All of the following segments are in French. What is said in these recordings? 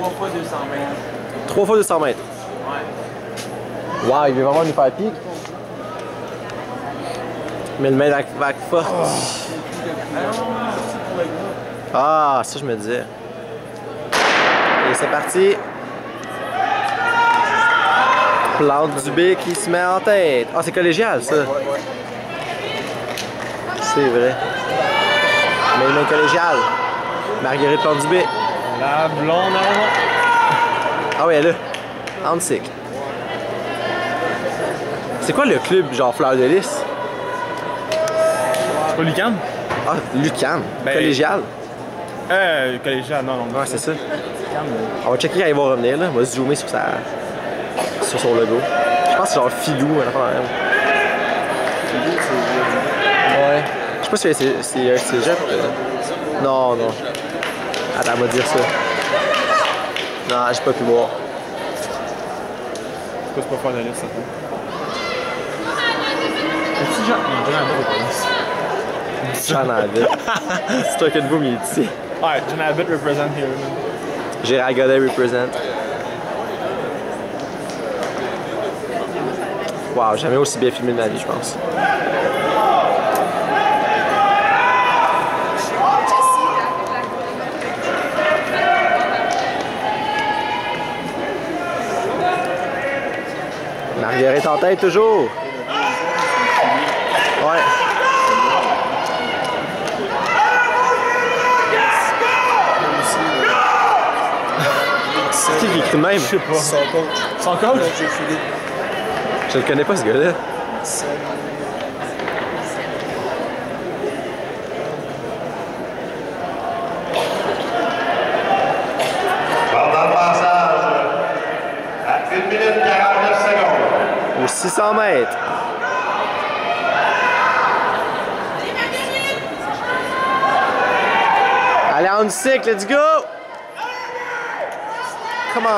3 fois 200 mètres. 3 fois 200 mètres. Ouais. Wow, il veut vraiment nous faire pique. Mais le main back fort. Ah, ça je me disais. Et c'est parti. Plante Dubé qui se met en tête. Ah, c'est collégial ça. C'est vrai. Mais main collégiale. Marguerite Plante Dubé. La blonde avant. Ah oui, elle est là. Antic. C'est quoi le club genre Fleur de Lys? C'est pas l'UQAM? Ah, Lucam. Ben, Collégial. Collégial, non. Ouais, c'est ça. On va checker quand il va revenir là. On va se zoomer sur son logo. Je pense que c'est genre Filou, un affaire de même. Ouais. Je sais pas si c'est un cégep. Non, non. Attends, on va dire ça. Non, j'ai pas pu voir. C'est pas faire de liste, ça peut. C'est Jean Jean Abbott. C'est toi qui de vous, mais ici. Ouais, Jean Abbott represent here. Gérard Godet represent. Wow, jamais aussi bien filmé de ma vie, je pense. Marguerite en tête toujours. Ouais. C'est qui écrit de même? Je sais pas. Son coach. Son coach? Je le connais pas ce gars-là. Pendant le passage, à 1 minute 49 secondes. Aux 600 mètres. Allez, on cycle, let's go! Come on!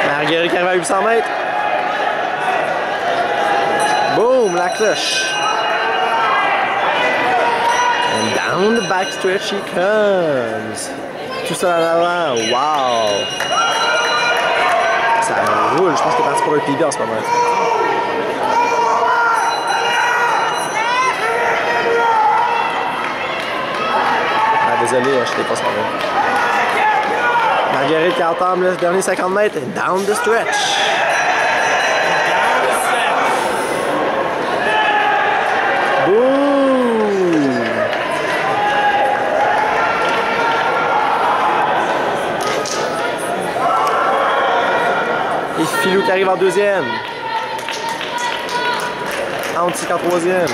Marguerite qui arrive à 800 mètres. Boum, la cloche. And down the backstretch he comes. Tout ça en avant. Wow! Ça roule. Je pense qu'il est parti pour un PB en ce moment. Ah, désolé, je l'ai pas ce moment. Marguerite qui entame le dernier 50 mètres. Down the stretch. Boom! Et Filou qui arrive en deuxième. Antic en troisième.